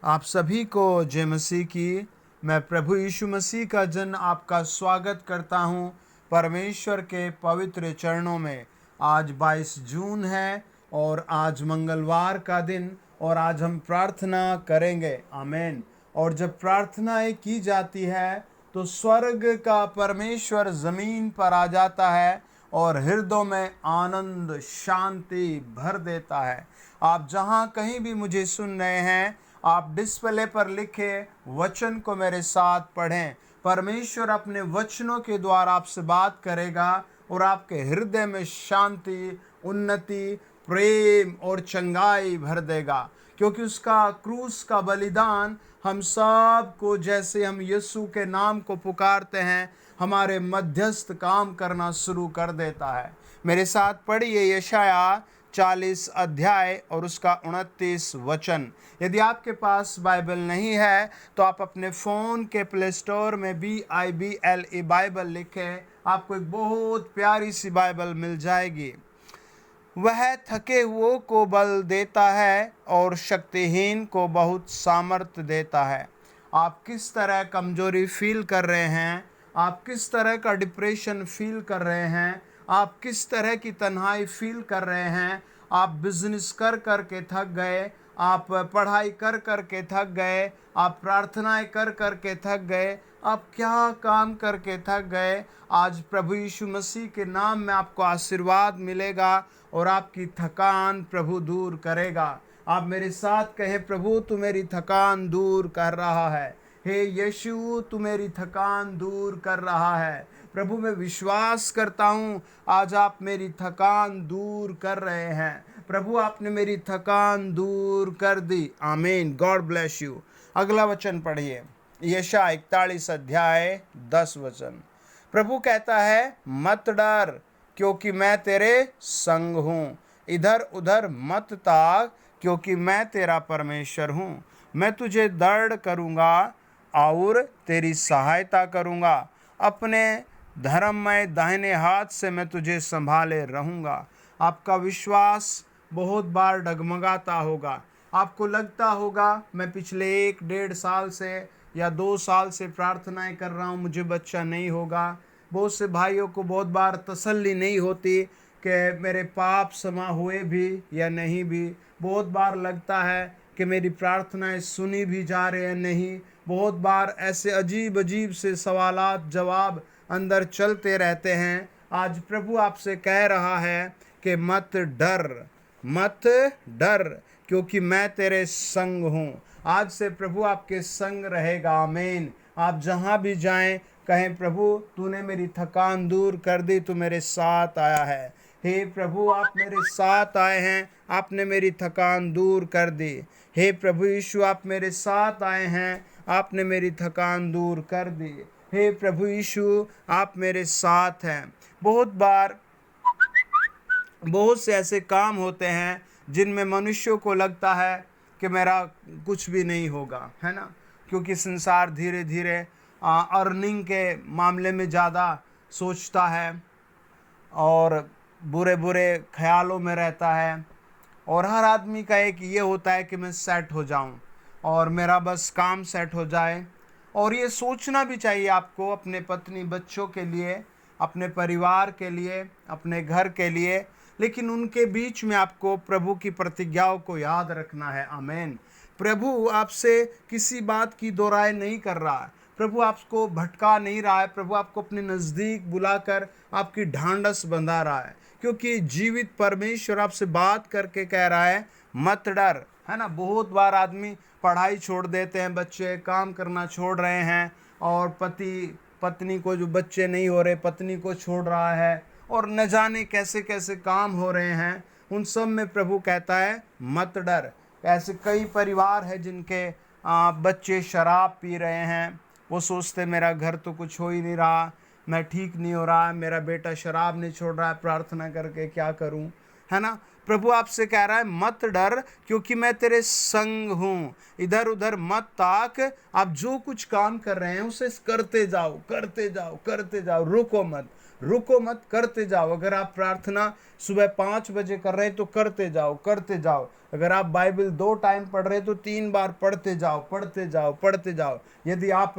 आप सभी को जय मसीह की। मैं प्रभु यीशु मसीह का जन आपका स्वागत करता हूं परमेश्वर के पवित्र चरणों में। आज 22 जून है और आज मंगलवार का दिन, और आज हम प्रार्थना करेंगे। आमीन। और जब प्रार्थनाएं की जाती है तो स्वर्ग का परमेश्वर ज़मीन पर आ जाता है और हृदयों में आनंद शांति भर देता है। आप जहां कहीं भी मुझे सुन रहे हैं, आप डिस्प्ले पर लिखे वचन को मेरे साथ पढ़ें। परमेश्वर अपने वचनों के द्वारा आपसे बात करेगा और आपके हृदय में शांति, उन्नति, प्रेम और चंगाई भर देगा, क्योंकि उसका क्रूस का बलिदान हम सब को, जैसे हम यीशु के नाम को पुकारते हैं, हमारे मध्यस्थ काम करना शुरू कर देता है। मेरे साथ पढ़िए यशाया 40 अध्याय और उसका 29 वचन। यदि आपके पास बाइबल नहीं है तो आप अपने फ़ोन के प्ले स्टोर में BIBLE बाइबल लिखें, आपको एक बहुत प्यारी सी बाइबल मिल जाएगी। वह थके हुओं को बल देता है और शक्तिहीन को बहुत सामर्थ्य देता है। आप किस तरह कमजोरी फील कर रहे हैं, आप किस तरह का डिप्रेशन फील कर रहे हैं, आप किस तरह की तन्हाई फील कर रहे हैं, आप बिजनेस कर कर के थक गए, आप पढ़ाई कर कर के थक गए, आप प्रार्थनाएं कर कर के थक गए, आप क्या काम करके थक गए, आज प्रभु यीशु मसीह के नाम में आपको आशीर्वाद मिलेगा और आपकी थकान प्रभु दूर करेगा। आप मेरे साथ कहें, प्रभु तू मेरी थकान दूर कर रहा है। हे यीशु, तू मेरी थकान दूर कर रहा है। प्रभु मैं विश्वास करता हूँ आज आप मेरी थकान दूर कर रहे हैं। प्रभु आपने मेरी थकान दूर कर दी। आमीन। God bless you. अगला वचन पढ़िए, यशाया 41 अध्याय 10 वचन। प्रभु कहता है, मत डर, क्योंकि मैं तेरे संग हूँ। इधर उधर मत ताक, क्योंकि मैं तेरा परमेश्वर हूँ। मैं तुझे दृढ़ करूँगा और तेरी सहायता करूँगा। अपने धर्ममय दाहिने हाथ से मैं तुझे संभाले रहूँगा। आपका विश्वास बहुत बार डगमगाता होगा। आपको लगता होगा, मैं पिछले 1-1.5 साल से या 2 साल से प्रार्थनाएं कर रहा हूँ, मुझे बच्चा नहीं होगा। बहुत से भाइयों को बहुत बार तसल्ली नहीं होती कि मेरे पाप क्षमा हुए भी या नहीं भी। बहुत बार लगता है कि मेरी प्रार्थनाएं सुनी भी जा रही है नहीं। बहुत बार ऐसे अजीब अजीब से सवालात जवाब अंदर चलते रहते हैं। आज प्रभु आपसे कह रहा है कि मत डर, मत डर, क्योंकि मैं तेरे संग हूँ। आज से प्रभु आपके संग रहेगा। आमीन। आप जहाँ भी जाएं, कहें, प्रभु तूने मेरी थकान दूर कर दी, तू मेरे साथ आया है। हे प्रभु, आप मेरे साथ आए हैं, आपने मेरी थकान दूर कर दी। हे प्रभु यीशु, आप मेरे साथ आए हैं, आपने मेरी थकान दूर कर दी। हे प्रभु यीशु, आप मेरे साथ हैं। बहुत से ऐसे काम होते हैं जिनमें मनुष्यों को लगता है कि मेरा कुछ भी नहीं होगा, है ना, क्योंकि संसार धीरे धीरे अर्निंग के मामले में ज़्यादा सोचता है और बुरे बुरे ख्यालों में रहता है। और हर आदमी का एक ये होता है कि मैं सेट हो जाऊं और मेरा बस काम सेट हो जाए। और ये सोचना भी चाहिए आपको, अपने पत्नी बच्चों के लिए, अपने परिवार के लिए, अपने घर के लिए। लेकिन उनके बीच में आपको प्रभु की प्रतिज्ञाओं को याद रखना है। आमीन। प्रभु आपसे किसी बात की दो राय नहीं कर रहा है। प्रभु आपको भटका नहीं रहा है। प्रभु आपको अपने नज़दीक बुलाकर आपकी ढांढस बंधा रहा है, क्योंकि जीवित परमेश्वर आपसे बात करके कह रहा है, मत डर, है ना। बहुत बार आदमी पढ़ाई छोड़ देते हैं, बच्चे काम करना छोड़ रहे हैं, और पति पत्नी को, जो बच्चे नहीं हो रहे, पत्नी को छोड़ रहा है, और न जाने कैसे कैसे काम हो रहे हैं। उन सब में प्रभु कहता है, मत डर। ऐसे कई परिवार है जिनके बच्चे शराब पी रहे हैं। वो सोचते मेरा घर तो कुछ हो ही नहीं रहा, मैं ठीक नहीं हो रहा, मेरा बेटा शराब नहीं छोड़ रहा है, प्रार्थना करके क्या करूं, है ना। प्रभु आपसे कह रहा है, मत डर, क्योंकि मैं तेरे संग हूँ। इधर उधर मत ताक। आप जो कुछ काम कर रहे हैं उसे करते जाओ, करते जाओ, करते जाओ, रुको मत। रुको मत, करते जाओ। अगर आप प्रार्थना सुबह 5 बजे कर रहे तो करते जाओ, करते जाओ। अगर आप बाइबल 2 टाइम पढ़ रहे तो 3 बार पढ़ते जाओ, पढ़ते जाओ, पढ़ते जाओ। यदि आप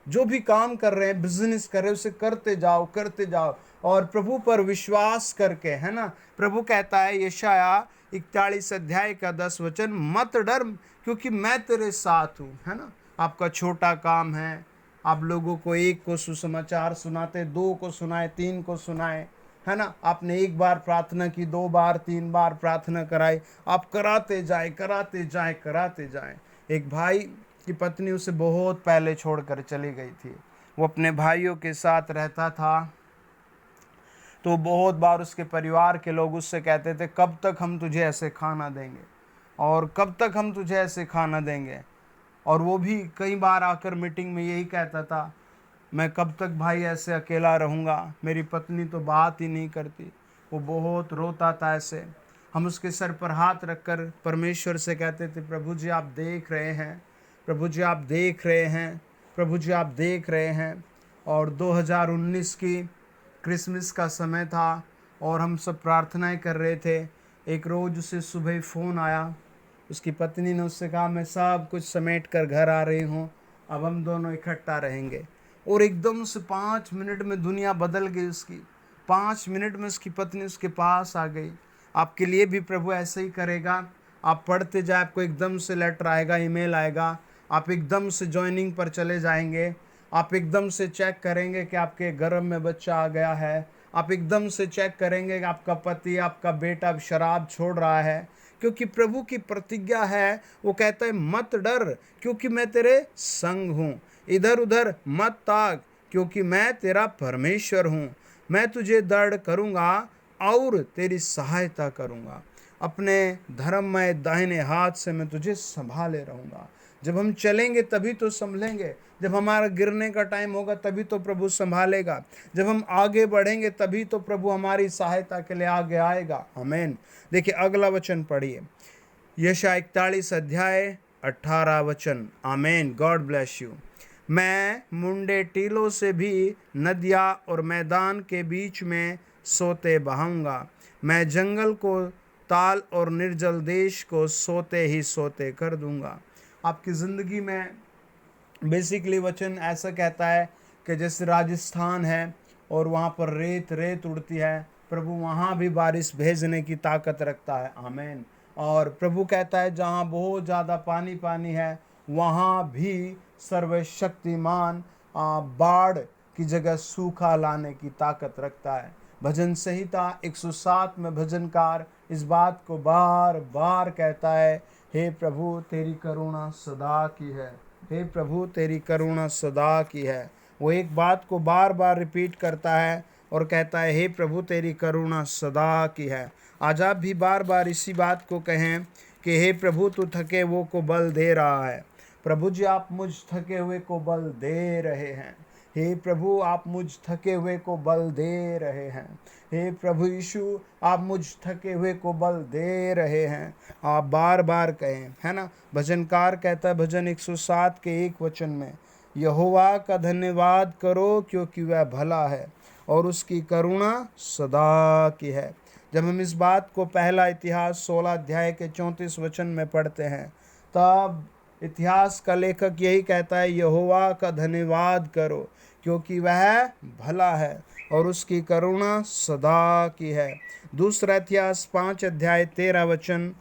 जो भी काम कर रहे हैं, बिजनेस कर रहे हैं, उसे करते जाओ, करते जाओ, और प्रभु पर विश्वास करके, है ना। प्रभु कहता है यशाया 41 अध्याय का 10 वचन, मत डर क्योंकि मैं तेरे साथ हूँ, है ना। आपका छोटा काम है, आप लोगों को एक को सुसमाचार सुनाते, 2 को सुनाए, 3 को सुनाए, है ना। आपने 1 बार प्रार्थना की, 2 बार, 3 बार प्रार्थना कराई, आप कराते जाए, कराते जाए, कराते जाए। एक भाई की पत्नी उसे बहुत पहले छोड़कर चली गई थी। वो अपने भाइयों के साथ रहता था, तो बहुत बार उसके परिवार के लोग उससे कहते थे, कब तक हम तुझे ऐसे खाना देंगे, और कब तक हम तुझे ऐसे खाना देंगे। और वो भी कई बार आकर मीटिंग में यही कहता था, मैं कब तक भाई ऐसे अकेला रहूँगा, मेरी पत्नी तो बात ही नहीं करती। वो बहुत रोता था ऐसे। हम उसके सर पर हाथ रखकर परमेश्वर से कहते थे, प्रभु जी आप देख रहे हैं, प्रभु जी आप देख रहे हैं, प्रभु जी आप देख रहे हैं। और 2019 की क्रिसमस का समय था और हम सब प्रार्थनाएं कर रहे थे। एक रोज़ उसे सुबह फ़ोन आया, उसकी पत्नी ने उससे कहा, मैं सब कुछ समेट कर घर आ रही हूँ, अब हम दोनों इकट्ठा रहेंगे। और एकदम से 5 मिनट में दुनिया बदल गई उसकी। 5 मिनट में उसकी पत्नी उसके पास आ गई। आपके लिए भी प्रभु ऐसे ही करेगा। आप पढ़ते जाए, आपको एकदम से लेटर आएगा, ईमेल आएगा, आप एकदम से ज्वाइनिंग पर चले जाएंगे, आप एकदम से चेक करेंगे कि आपके गर्भ में बच्चा आ गया है, आप एकदम से चेक करेंगे कि आपका पति, आपका बेटा अब शराब छोड़ रहा है, क्योंकि प्रभु की प्रतिज्ञा है। वो कहता है मत डर क्योंकि मैं तेरे संग हूँ, इधर उधर मत ताक क्योंकि मैं तेरा परमेश्वर हूँ, मैं तुझे दृढ़ करूँगा और तेरी सहायता करूँगा, अपने धर्ममय दाहिने हाथ से मैं तुझे संभाले रहूँगा। जब हम चलेंगे तभी तो संभलेंगे, जब हमारा गिरने का टाइम होगा तभी तो प्रभु संभालेगा, जब हम आगे बढ़ेंगे तभी तो प्रभु हमारी सहायता के लिए आगे आएगा। आमीन। देखिए अगला वचन पढ़िए, यशाया 41 अध्याय 18 वचन। आमीन, गॉड ब्लेस यू। मैं मुंडे टीलों से भी नदियाँ और मैदान के बीच में सोते बहाऊंगा, मैं जंगल को ताल और निर्जल देश को सोते ही सोते कर दूंगा। आपकी ज़िंदगी में बेसिकली वचन ऐसा कहता है कि जैसे राजस्थान है और वहाँ पर रेत रेत उड़ती है, प्रभु वहाँ भी बारिश भेजने की ताकत रखता है। आमीन। और प्रभु कहता है जहाँ बहुत ज़्यादा पानी पानी है वहाँ भी सर्वशक्तिमान बाढ़ की जगह सूखा लाने की ताकत रखता है। भजन संहिता 107 में भजनकार इस बात को बार बार कहता है, हे प्रभु तेरी करुणा सदा की है, हे प्रभु तेरी करुणा सदा की है। वो एक बात को बार बार रिपीट करता है और कहता है, हे प्रभु तेरी करुणा सदा की है। आज आप भी बार बार इसी बात को कहें कि हे प्रभु तू थके हुए को बल दे रहा है। प्रभु जी आप मुझ थके हुए को बल दे रहे हैं। हे प्रभु आप मुझ थके हुए को बल दे रहे हैं। हे प्रभु यीशु आप मुझ थके हुए को बल दे रहे हैं। आप बार बार कहें, है ना। भजनकार कहता है भजन 107 के 1 वचन में, यहोवा का धन्यवाद करो क्योंकि वह भला है और उसकी करुणा सदा की है। जब हम इस बात को पहला इतिहास 16 अध्याय के 34 वचन में पढ़ते हैं, तब इतिहास का लेखक यही कहता है, यहोवा का धन्यवाद करो क्योंकि वह भला है और उसकी करुणा सदा की है। दूसरा इतिहास 5 अध्याय 13 वचन,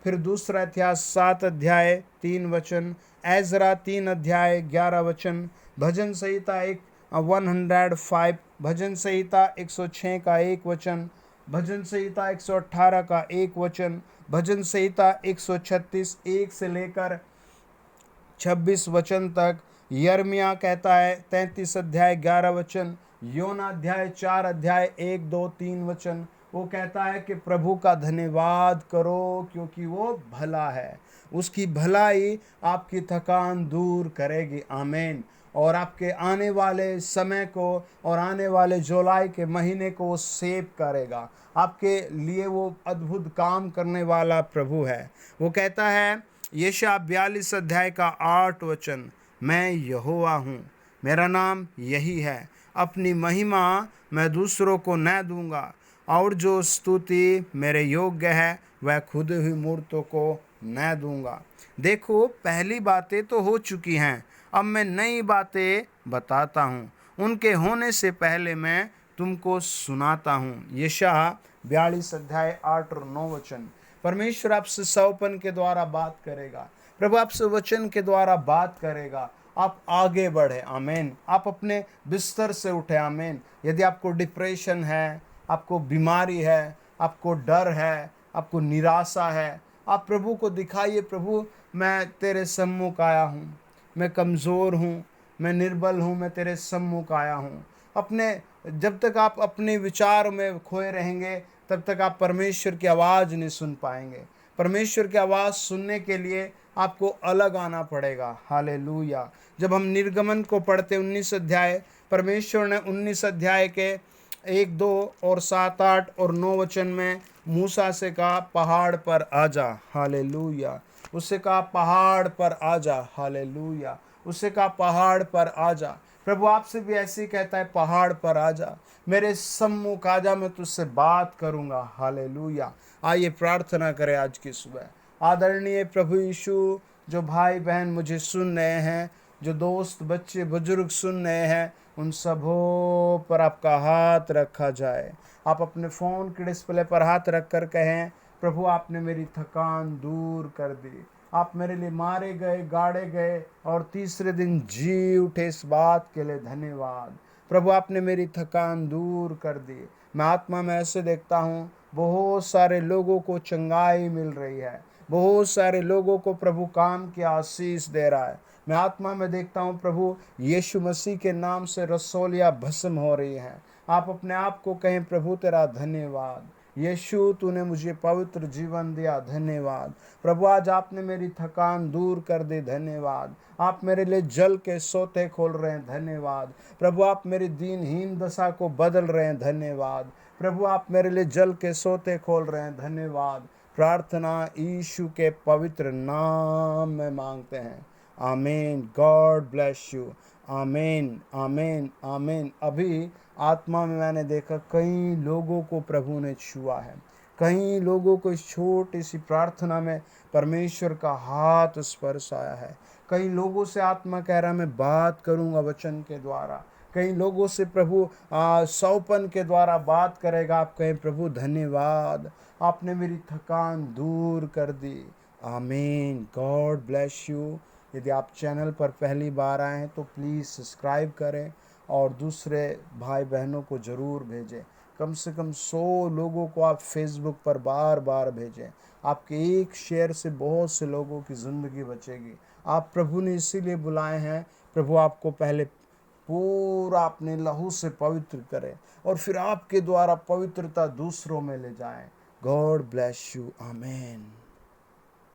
फिर दूसरा इतिहास 7 अध्याय 3 वचन, एजरा 3 अध्याय 11 वचन, भजन संहिता 105, भजन संहिता 106 का 1 वचन, भजन संहिता 118 का 1 वचन, भजन संहिता 136 1 से लेकर 26 वचन तक, यर्मिया कहता है 33 अध्याय 11 वचन, योना अध्याय 4 अध्याय 1 2 3 वचन। वो कहता है कि प्रभु का धन्यवाद करो क्योंकि वो भला है, उसकी भलाई आपकी थकान दूर करेगी। आमीन। और आपके आने वाले समय को और आने वाले जुलाई के महीने को वो सेव करेगा, आपके लिए वो अद्भुत काम करने वाला प्रभु है। वो कहता है यशाया 42 अध्याय का 8 वचन, मैं यहोवा हूँ, मेरा नाम यही है अपनी महिमा मैं दूसरों को न दूंगा, और जो स्तुति मेरे योग्य है वह खुद ही मूर्तों को न दूंगा। देखो, पहली बातें तो हो चुकी हैं, अब मैं नई बातें बताता हूँ। उनके होने से पहले मैं तुमको सुनाता हूँ। यशायाह 42 अध्याय 8 और 9 वचन। परमेश्वर आपसे सौपन के द्वारा बात करेगा, प्रभु आपसे वचन के द्वारा बात करेगा। आप आगे बढ़े, आमीन। आप अपने बिस्तर से उठे, आमीन। यदि आपको डिप्रेशन है, आपको बीमारी है, आपको डर है, आपको निराशा है, आप प्रभु को दिखाइए, प्रभु मैं तेरे सम्मुख आया हूँ, मैं कमज़ोर हूँ, मैं निर्बल हूँ, मैं तेरे सम्मुख आया हूँ। जब तक आप अपने विचार में खोए रहेंगे, तब तक आप परमेश्वर की आवाज़ नहीं सुन पाएंगे। परमेश्वर की आवाज़ सुनने के लिए आपको अलग आना पड़ेगा। हालेलूया। जब हम निर्गमन को पढ़ते 19 अध्याय, परमेश्वर ने 19 अध्याय के 1, 2 और 7, 8 और 9 वचन में मूसा से कहा पहाड़ पर आजा। हालेलूया। उससे कहा पहाड़ पर आजा। हालेलूया। उससे कहा पहाड़ पर आजा। प्रभु आपसे भी ऐसे ही कहता है, पहाड़ पर आजा, मेरे सम्मुख आजा, मैं तुझसे बात करूंगा। हालेलूया। आइए प्रार्थना करें आज की सुबह। आदरणीय प्रभु यीशु, जो भाई बहन मुझे सुन रहे हैं, जो दोस्त बच्चे बुजुर्ग सुन रहे हैं, उन सबों पर आपका हाथ रखा जाए। आप अपने फ़ोन के डिस्प्ले पर हाथ रख कर कहें, प्रभु आपने मेरी थकान दूर कर दी, आप मेरे लिए मारे गए, गाड़े गए और तीसरे दिन जी उठे, इस बात के लिए धन्यवाद। प्रभु आपने मेरी थकान दूर कर दी। मैं आत्मा में ऐसे देखता हूँ, बहुत सारे लोगों को चंगाई मिल रही है, बहुत सारे लोगों को प्रभु काम की आशीष दे रहा है। मैं आत्मा में देखता हूँ प्रभु यीशु मसीह के नाम से रसोलियाँ भस्म हो रही हैं। आप अपने आप को कहें, प्रभु तेरा धन्यवाद। यीशु तूने मुझे पवित्र जीवन दिया, धन्यवाद। प्रभु आज आपने मेरी थकान दूर कर दी, धन्यवाद। आप मेरे लिए जल के सोते खोल रहे हैं, धन्यवाद। प्रभु आप मेरी दीनहीन दशा को बदल रहे हैं, धन्यवाद। प्रभु आप मेरे लिए जल के सोते खोल रहे हैं, धन्यवाद। प्रार्थना यीशु के पवित्र नाम में मांगते हैं, आमीन। God bless you. आमीन, आमीन, आमीन। अभी आत्मा में मैंने देखा कई लोगों को प्रभु ने छुआ है, कई लोगों को इस छोटी सी प्रार्थना में परमेश्वर का हाथ स्पर्श आया है। कई लोगों से आत्मा कह रहा मैं बात करूंगा वचन के द्वारा। कई लोगों से प्रभु सौपन के द्वारा बात करेगा। आप कहें, प्रभु धन्यवाद, आपने मेरी थकान दूर कर दी। आमीन। God bless you. यदि आप चैनल पर पहली बार आए हैं तो प्लीज़ सब्सक्राइब करें और दूसरे भाई बहनों को ज़रूर भेजें। कम से कम 100 लोगों को आप फेसबुक पर बार बार भेजें। आपके एक शेयर से बहुत से लोगों की ज़िंदगी बचेगी। आप प्रभु ने इसीलिए बुलाए हैं, प्रभु आपको पहले पूरा अपने लहू से पवित्र करें और फिर आपके द्वारा पवित्रता दूसरों में ले जाएं। God bless you. आमीन।